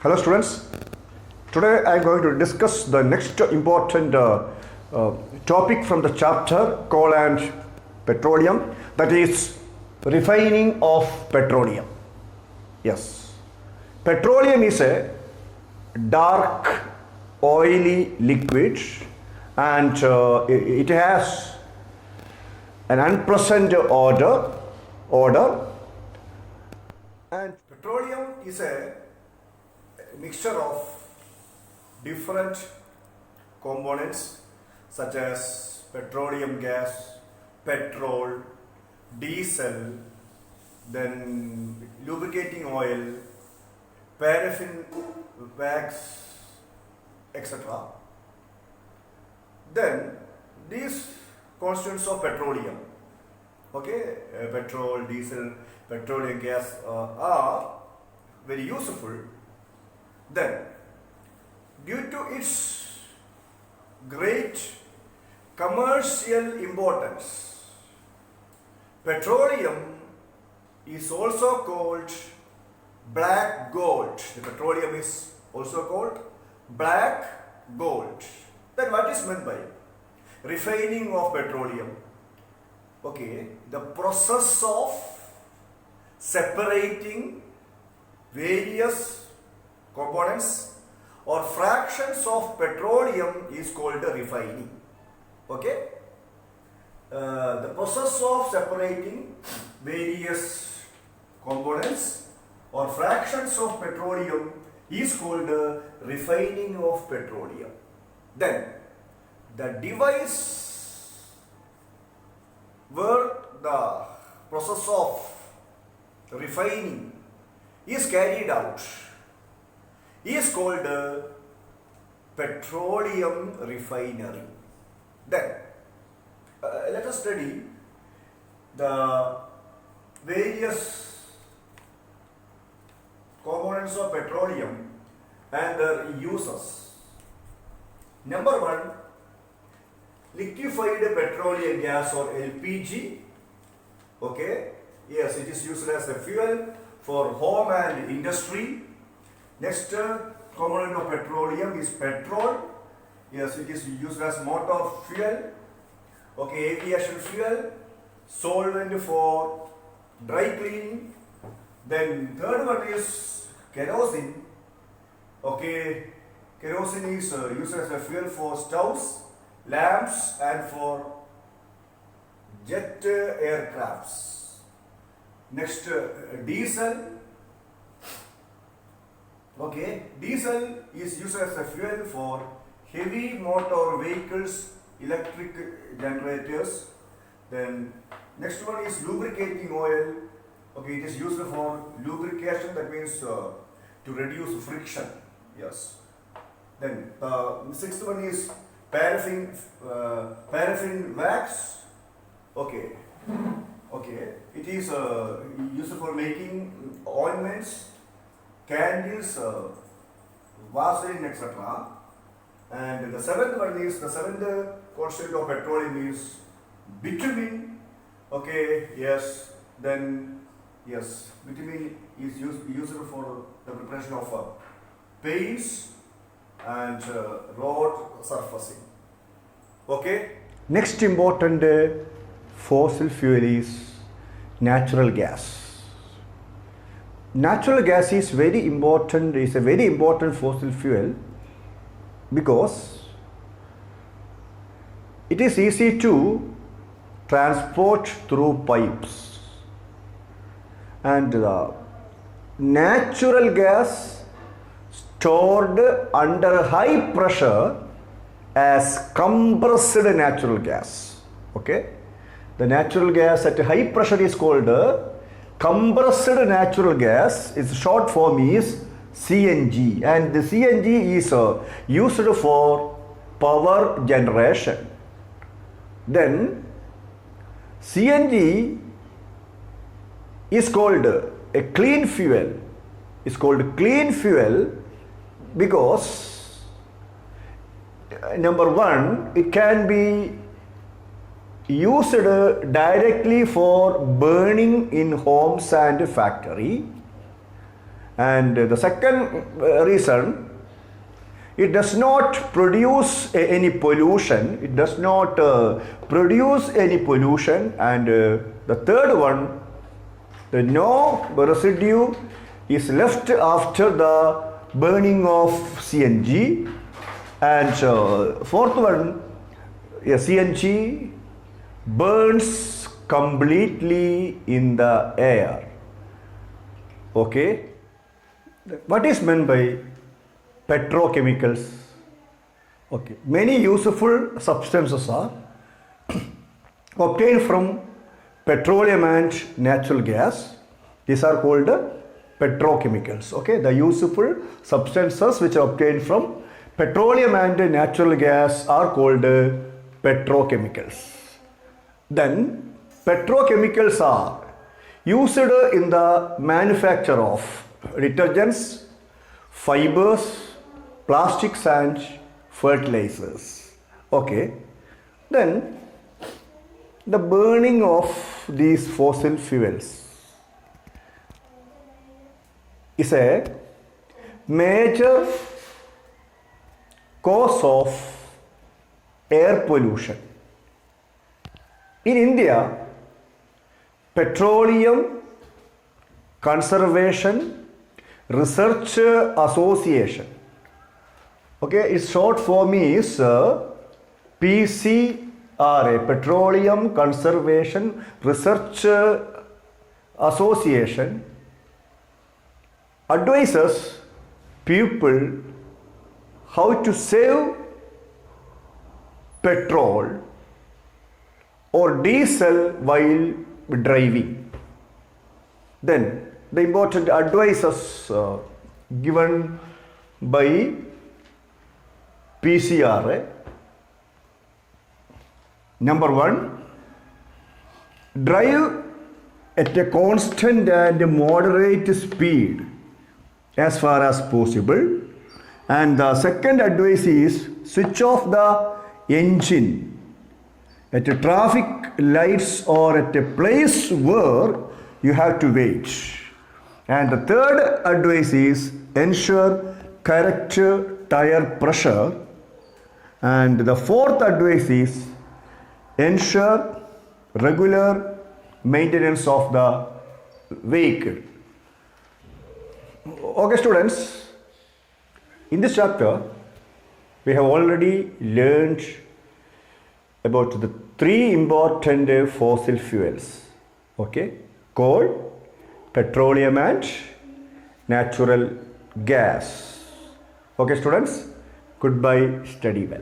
Hello students, today I am going to discuss the next important topic from the chapter Coal and Petroleum, that is refining of petroleum. Yes, petroleum is a dark oily liquid and it has an unpleasant odor, and petroleum is a mixture of different components such as petroleum gas, petrol, diesel, then lubricating oil, paraffin wax, etc. Then these constituents of petroleum, petrol, diesel, petroleum gas are very useful. Then, due to its great commercial importance, petroleum is also called black gold. The petroleum is also called black gold. Then what is meant by refining of petroleum? The process of separating various components or fractions of petroleum is called refining. The process of separating various components or fractions of petroleum is called refining of petroleum. Then the device where the process of refining is carried out is called petroleum refinery. Then let us study the various components of petroleum and their uses. Number one, liquefied petroleum gas or LPG. Yes, it is used as a fuel for home and industry. Next component of petroleum is petrol. Yes, it is used as motor fuel, aviation fuel, solvent for dry cleaning. Then third one is kerosene. Kerosene is used as a fuel for stoves, lamps and for jet aircrafts. Next, diesel. Diesel is used as a fuel for heavy motor vehicles, electric generators. Then next one is lubricating oil. It is used for lubrication, that means to reduce friction. Yes. Then sixth one is paraffin wax. It is used for making ointments, candles, vaseline, etc. And the seventh constituent of petroleum is bitumen. Bitumen is used for the preparation of paints and road surfacing. Next important fossil fuel is natural gas. Natural gas is a very important fossil fuel because it is easy to transport through pipes, and natural gas stored under high pressure as compressed natural gas. The natural gas at high pressure is called compressed natural gas. Its short form is CNG, and the CNG is used for power generation. Then CNG is called a clean fuel. It's called clean fuel because number one, it can be used directly for burning in homes and factory, And the second reason, it does not produce any pollution. It does not produce any pollution. And the third one, the no residue is left after the burning of CNG. And fourth one, CNG burns completely in the air. Okay. What is meant by petrochemicals? Okay. Many useful substances are obtained from petroleum and natural gas. These are called petrochemicals. Okay. The useful substances which are obtained from petroleum and natural gas are called petrochemicals. Then petrochemicals are used in the manufacture of detergents, fibers, plastics and fertilizers. Okay. Then the burning of these fossil fuels is a major cause of air pollution. In India, Petroleum Conservation Research Association, okay, its short form is PCRA, Petroleum Conservation Research Association, advises people how to save petrol or diesel while driving. Then the important advices given by PCRA. Number one, drive at a constant and moderate speed as far as possible. And the second advice is switch off the engine at a traffic lights or at a place where you have to wait. And the third advice is ensure correct tire pressure. And the fourth advice is ensure regular maintenance of the vehicle. Okay, students, in this chapter we have already learned about the three important fossil fuels. Okay, coal, petroleum and natural gas. Okay, students, goodbye, study well.